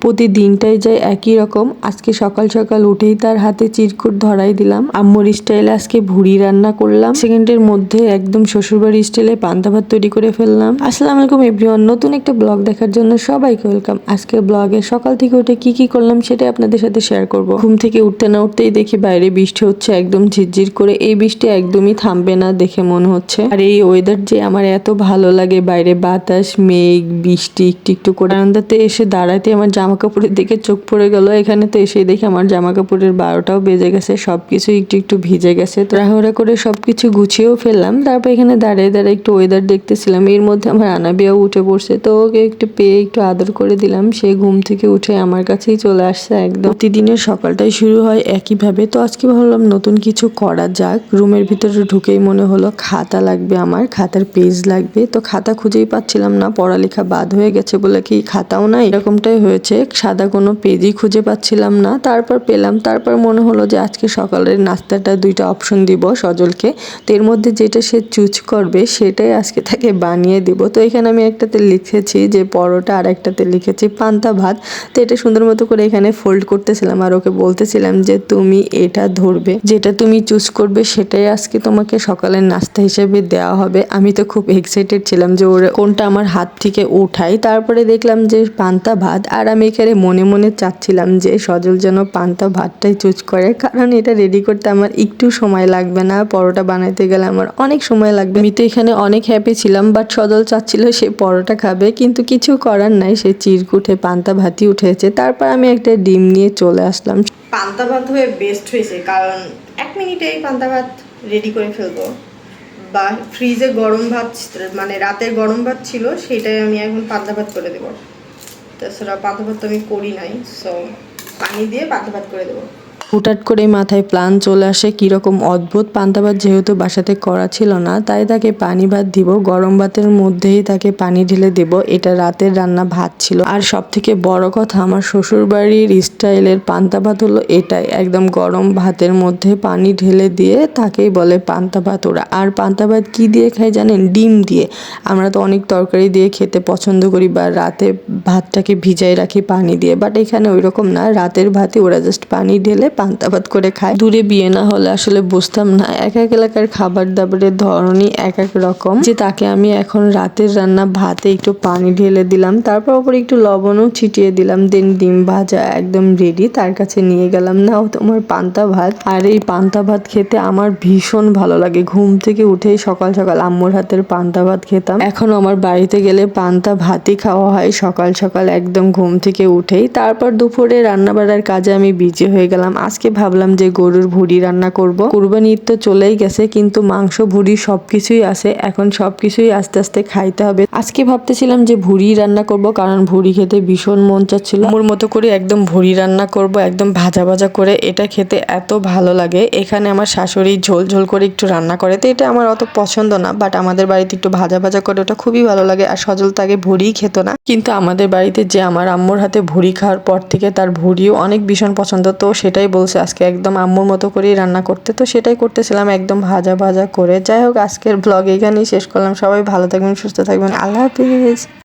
প্রতিদিনটাই যায় একই রকম। আজকে সকাল সকাল উঠেই তার হাতে চিরকুট ধরাই দিলাম। আম্মুর স্টাইলে আজকে ভুড়ি রান্না করলাম। সেকেন্ডের মধ্যে একদম শ্বশুরবাড়ি স্টাইলে পান্তা ভাত তৈরি করে ফেললাম। আসসালামু আলাইকুম এভরিওয়ান, নতুন একটা ব্লগ দেখার জন্য সবাইকে ওয়েলকাম। আজকে ব্লগে সকাল থেকে উঠে কি করলাম সেটাই আপনাদের সাথে শেয়ার করব। ঘুম থেকে উঠতে না উঠতেই দেখি বাইরে বৃষ্টি হচ্ছে, একদম ঝিরঝির করে। এই বৃষ্টি একদমই থামবে না দেখে মনে হচ্ছে। আর এই ওয়েদার যে আমার এত ভালো লাগে, বাইরে বাতাস, মেঘ, বৃষ্টি একটু একটু করে। বারান্দাতে এসে দাঁড়াতে আমার জামা কাপড়ের দিকে চোখ পড়ে গেল। এখানে তো এসে দেখি আমার জামা কাপড়ের 12টাও বেজে গেছে, সবকিছু একটু একটু ভিজে গেছে। তো তাড়াহুড়া করে সবকিছু গুছিয়েও ফেললাম। তারপর এখানে দাঁড়িয়ে দাঁড়িয়ে একটু ওয়েদার দেখতেছিলাম। এর মধ্যে আমার আনাবিয়াও উঠে পড়ছে, তো ওকে একটু পেয়ে একটু আদর করে দিলাম। সে ঘুম থেকে উঠে আমার কাছেই চলে আসছে। একদম প্রতিদিনের সকালটাই শুরু হয় একইভাবে। তো আজকে ভাবলাম নতুন কিছু করা যাক। রুমের ভিতরে ঢুকেই মনে হলো খাতা লাগবে, আমার খাতার পেজ লাগবে। তো খাতা খুঁজেই পাচ্ছিলাম না, পড়ালেখা বাদ হয়ে গেছে বলে কি খাতাও নাই, এরকমটাই হয়েছে। সাদা কোনো পেজই খুঁজে পাচ্ছিলাম না, তারপর পেলাম। তারপর মনে হলো যে আজকে সকালের নাস্তাটা দুইটা অপশন দিব সজলকে। তো এর মধ্যে যেটা সে চুজ করবে সেটাই আজকে তাকে বানিয়ে দিব। তো এখানে আমি একটাতে লিখেছি যে পরোটা, আর একটাতে লিখেছি পান্তা ভাত। তো এটা সুন্দর মতো করে এখানে ফোল্ড করতেছিলাম আর ওকে বলতেছিলাম যে তুমি এটা ধরবে, যেটা তুমি চুজ করবে সেটাই আজকে তোমাকে সকালের নাস্তা হিসেবে দেওয়া হবে। আমি তো খুব এক্সাইটেড ছিলাম যে ওর কোনটা আমার হাত থেকে উঠাই। তারপরে দেখলাম যে পান্তা ভাত, আর আমি এখানে মনে মনে চাচ্ছিলাম যে সজল যেন পান্তা ভাতটাই চুজ করে, কারণ এটা রেডি করতে আমার একটু সময় লাগবে না, পরোটা বানাইতে গেলে আমার অনেক সময় লাগবে। আমি তো এখানে অনেক হ্যাপি ছিলাম, বাট সজল চাচ্ছিল সে পরোটা খাবে, কিন্তু কিছু করার নাই, সে চিরকুটে পান্তা ভাতই উঠেছে। তারপর আমি একটা ডিম নিয়ে চলে আসলাম। পান্তা ভাত হয়ে বেস্ট হয়েছে, কারণ 1 মিনিটেই পান্তা ভাত রেডি করে ফেলবো। বা ফ্রিজে গরম ভাত, মানে রাতের গরম ভাত ছিল, সেটাই আমি এখন পান্তা ভাত করে দেবো। তাছাড়া পান্তা ভাত তো আমি করি নাই, সো পানি দিয়ে পান্তা ভাত করে দেবো। হুটহাট করে মাথায় প্ল্যান চলে আসে, কিরকম অদ্ভুত। পান্তা ভাত যেহেতু বাসাতে করা ছিল না, তাই তাকে পানি ভাত দিব। গরম ভাতের মধ্যেই তাকে পানি ঢেলে দেব। এটা রাতের রান্না ভাত ছিল। আর সব থেকে বড় কথা, আমার শ্বশুর বাড়ির স্টাইলের পান্তা ভাত হলো এটাই, একদম গরম ভাতের মধ্যে পানি ঢেলে দিয়ে তাকেই বলে পান্তা ভাত ওরা। আর পান্তা ভাত কি দিয়ে খাই জানেন? ডিম দিয়ে। আমরা তো অনেক তরকারি দিয়ে খেতে পছন্দ করি, বা রাতে ভাতটাকে ভিজাই রাখি পানি দিয়ে, বাট এখানে ওই রকম না। রাতের ভাতে ওরা জাস্ট পানি ঢেলে পান্তা ভাত করে খায়। দূরে বিয়ে না হলে আসলে বুঝতাম না, এক এক এলাকার খাবার দাবারের ধরনই এক এক রকম। যে তাকে আমি এখন রাতের রান্না ভাতে একটু পানি ঢেলে দিলাম, তারপর ওপরে একটু লবণও ছিটিয়ে দিলাম, দেন ডিম ভাজা একদম রেডি তার কাছে নিয়ে গেলাম। নাও তোমার পান্তা ভাত। আর এই পান্তা ভাত খেতে আমার ভীষণ ভালো লাগে। ঘুম থেকে উঠেই সকাল সকাল আম্মুর হাতের পান্তা ভাত খেতাম। এখন আমার বাড়িতে গেলে পান্তা ভাতই খাওয়া হয় সকাল সকাল, একদম ঘুম থেকে উঠেই। তারপর দুপুরে রান্না বাড়ার কাজে আমি বিজি হয়ে গেলাম। আজকে ভাবলাম যে গরুর ভুড়ি রান্না করব। কুরবানি ঈদ তো চলেই গেছে, কিন্তু মাংস ভুড়ি সবকিছুই আছে, এখন সবকিছুই আস্তে আস্তে খাইতে হবে। আজকে ভাবতেছিলাম যে ভুড়ি রান্না করব, কারণ ভুড়ি খেতে ভীষণ মন চাচ্ছিল। আমার মতো করে একদম ভুড়ি রান্না করব, একদম ভাজা ভাজা করে। এটা খেতে এত ভালো লাগে। এখানে আমার শাশুড়ি ঝোল ঝোল করে একটু রান্না করে, তো এটা আমার অত পছন্দ না, বাট আমাদের বাড়িতে একটু ভাজা ভাজা করে ওটা খুবই ভালো লাগে। আর সজল তো আগে ভুড়িই খেত না, কিন্তু আমাদের বাড়িতে যে আমার আম্মুর হাতে ভুড়ি খাওয়ার পর থেকে তার ভুড়িও অনেক ভীষণ পছন্দ। তো সেটাই বলছে আজকে একদম আম্মুর মতো করেই রান্না করতে, তো সেটাই করতেছিলাম একদম ভাজা ভাজা করে। যাই হোক, আজকের ব্লগ এখানেই শেষ করলাম। সবাই ভালো থাকবেন, সুস্থ থাকবেন, আল্লাহ হাফিজ।